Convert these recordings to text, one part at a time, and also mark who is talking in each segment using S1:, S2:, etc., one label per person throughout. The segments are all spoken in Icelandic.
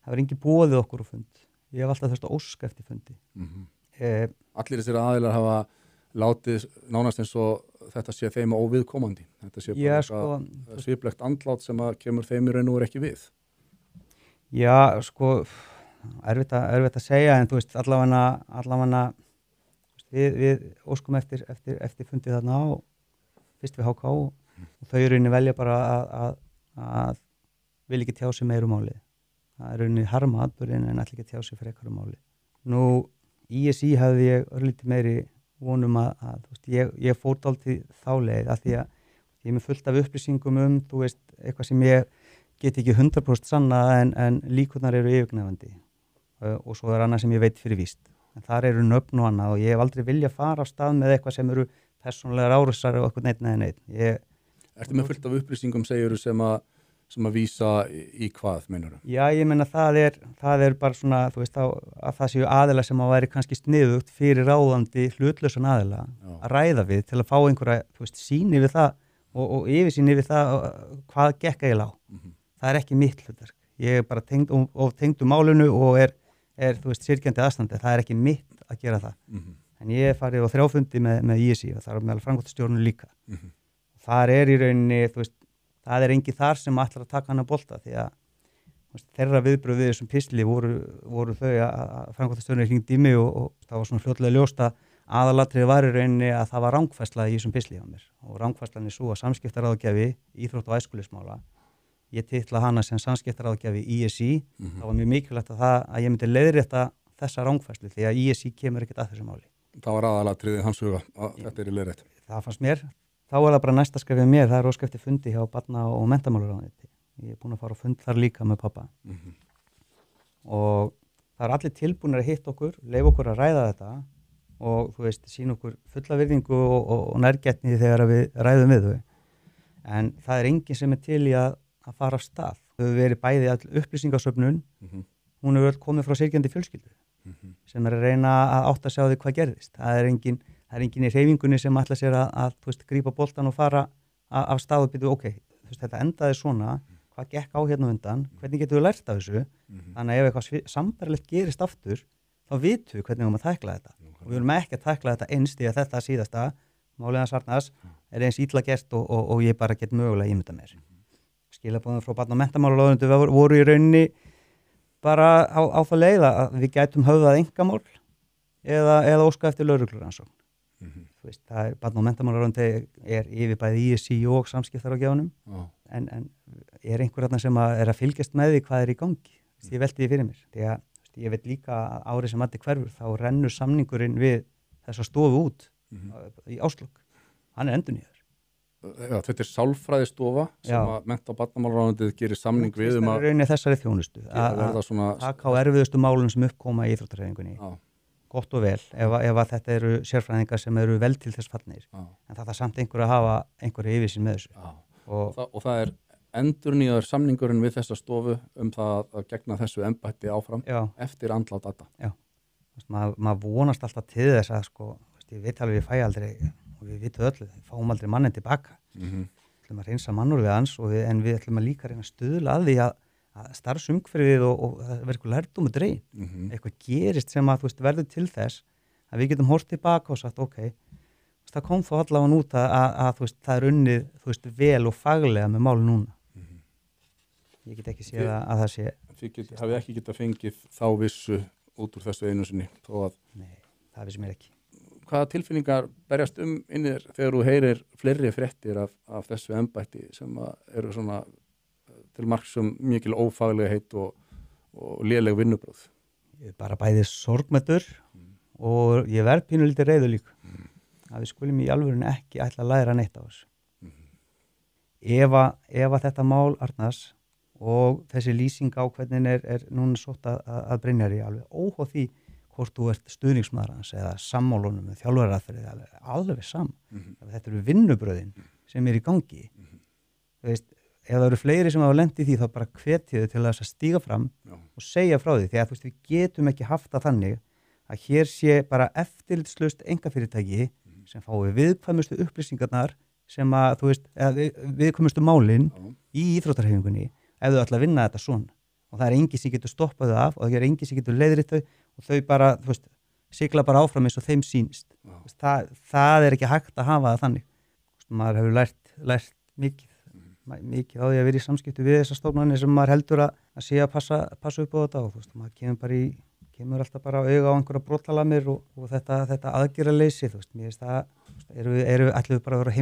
S1: það var engin boðið okkur á fund. Ég hef alltaf þurft að óska eftir fundi.
S2: Allir þessir aðilar hafa látið nánast eins og þetta sé þeim óviðkomandi. Þetta sé bara sviplegt andlát sem að kemur þeim í raun og veru ekki við.
S1: Já, sko, erfitt að segja, en þú veist, allavega við óskum eftir fundið þarna á fyrst við HK og þau í rauninni velja bara að vilja ekki tjá sig meira málið. Það er rauninni harma atburðin en ætla ekki að tjá sig frekar málið. Nú, ISI hafði ég örlítið meiri vonum að þú veist, ég fór dálítið þá leið af því að ég er með fullt af upplýsingum þú veist, eitthvað sem ég get ekki 100% sannað en líkurnar eru yfirgnæfandi og svo er annað sem ég veit fyrir víst. En þar eru nöfn og annað og ég hef aldrei vilja fara á stað með eitthvað sem eru persónulegar árásar og eitthvað neitt.
S2: Ertu með fullt af upplýsingum segjuru sem að vísa í hvað, meinarðu?
S1: Já, ég meina það er bara svona, þú veist, að það séu aðila sem að væri kannski sniðugt fyrir ráðandi hlutlausan aðila að ræða við til að fá einhverja, þú veist, sýni við það og yfirsýni við það hvað gekk eiginlega á. Það er ekki mitt hlutverk. Ég er bara tengd málinu og er þú veist, syrgjandi aðstandi. Það er ekki mitt að gera það. En ég er farið á 3 fundi með ISI og það er meðal framkvæmdastjórnum líka. Þar er í rauninni, þú veist, það er engin þar sem ætlar að taka hana bolta því að veist, þeirra viðbrögð við þessum pistli voru þau að framkvæmdastjórnum hringdi í mig og það var svona fljótlega ljóst að aðalatriði var í rauninni að það var rangfærsla í þessum pistli hjá mér og rangfærslan er svo að samskiptaráðgjafi íþrótt- og æskulýðsmála. Ég titla hana sem samskiptaráðgjafi ISI. Það var mjög mikilvægt að ég myndi leiðrétta þessa rangfærslu því að ISI kemur ekkert að þessu máli.
S2: Það var aðalatriði hans huga að þetta er í leiðrétt.
S1: Það fannst mér. Þá er það bara næsta skrefið mér. Það er óska eftir fundi hjá barna- og menntamálaráðuneyti. Ég er búin að fara á fund þar líka með pappa. Og það er allir tilbúinir að hitta okkur, leyfa okkur að ræða þetta og þú veist, sýna okkur fulla virðingu og nærgætni þegar við ræðum við þau. En það er enginn sem er til í að fara af stað. Þau hefur verið bæði all upplýsingasöfnun, hún hefur öll komið frá syrgjandi fjölskyldu sem er að reyna að átta sig á því hvað gerðist. Það er enginn í hreyfingunni sem ætla sér að þú veist, grípa boltan og fara af stað og byrja, ok, þú veist, þetta endaði svona, hvað gekk á hérna undan, hvernig getum við lært af þessu, þannig að ef eitthvað sambærilegt gerist aftur, þá vitum við hvernig við erum að tækla þetta. Og við erum ekki að tækla þetta eins því að þetta síðasta, Málið hans Arnars, er eins illa gert og ég bara get mögulega ímynda mér. Skilaboðin frá barna- og menntamálaráðuneytinu voru í rauninni bara á það leið að við gætum höfðað einkamál eða óska eftir lögreglurannsókn. Þú veist, það er barna- og menntamálaráðuneytinu er yfir bæði ISI og samskiptaráðgjafanum en er einhver þarna sem er að fylgjast með því hvað er í gangi. Ég velti því fyrir mér. Því að ég veit líka að árið sem allir hverfur þá rennur samningurinn við þessa stofu út í Áslokk. Hann er endurnýjaður.
S2: Já, þetta er sálfræðistofa sem að mennta- og barnamálaráðuneytið gerir samning við
S1: að rauninni þessari þjónustu
S2: að
S1: taka á erfiðustu málum sem uppkoma í íþróttahreyfingunni. Gott og vel ef að þetta eru sérfræðingar sem eru vel til þess fallnir. En það er samt einhver að hafa einhverju yfirsýn með þessu.
S2: Og það er endurnýjaður samningurinn við þessa stofu það að gegna þessu embætti áfram eftir andlát data.
S1: Já, maður vonast alltaf til þess að sko, ég veit alveg við fæ aldrei og við vitum öllu, við fáum aldrei mannin tilbaka. Við ætlum að reynsa mannúð við hans en við ætlum að líka reyna að stuðla að því að starfsumhverfið og það verður eitthvað lærdómur dregin. Eitthvað gerist sem að þú veist verður til þess að við getum horft tilbaka og sagt ok, það kom þó allavega út að þú veist, það er unnið þú veist vel og faglega með máli núna. Ég get ekki séð að það sé.
S2: Þið hafið ekki getað fengið þá vissu út úr þessu einu sinni þó að.
S1: Nei, það vissi mér ekki.
S2: Hvaða tilfinningar berjast inni þegar þú heyrir fleiri fréttir af þessu embætti sem eru svona til marks mikil ófaglegheit og léleg vinnubrögð?
S1: Ég er bara bæði sorgmættur og ég verð pínulítið reiður líka. Að við skulum í alvörunni ekki ætla að læra neitt á þessu. Ef að þetta mál Arnars og þessi lýsing á hvernig er núna sótt að Brynjari alveg óháð því hvort þú ert stuðningsmaður hans eða sammálunum með þjálfaraðferðið alveg saman. Þetta eru vinnubröðin sem er í gangi. Þú veist, ef það eru fleiri sem hafa lent í því þá bara hvetja þau til að stíga fram og segja frá því því að þú veist, við getum ekki haft það þannig að hér sé bara eftirlitslaust einkafyrirtæki sem fái viðkvæmustu upplýsingarnar sem að þú veist, viðkvæmustu málin í íþróttarhreyfingunni ef þau ætla að vinna þetta svona. og það enginn sem getur stoppað þau af og það enginn sem getur leiðrið þau og þau bara, sigla bara áfram eins og þeim sýnist. Það ekki hægt að hafa það þannig. Maður hefur lært mikið á því að vera í samskipti við þessar stofnanir sem maður heldur að sé að passa upp á þetta og maður kemur alltaf bara auga á einhverja brotalamir og þetta aðgerðarleysi, mér finnst það, ætlum við bara að vera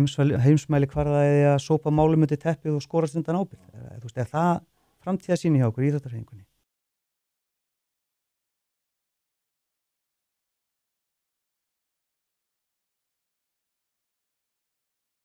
S1: heimsmæli kvarða eða að sópa málum undir teppið og skorast undan ábyrgð. Er það framtíðarsýn hjá okkur í íþróttahreyfingunni?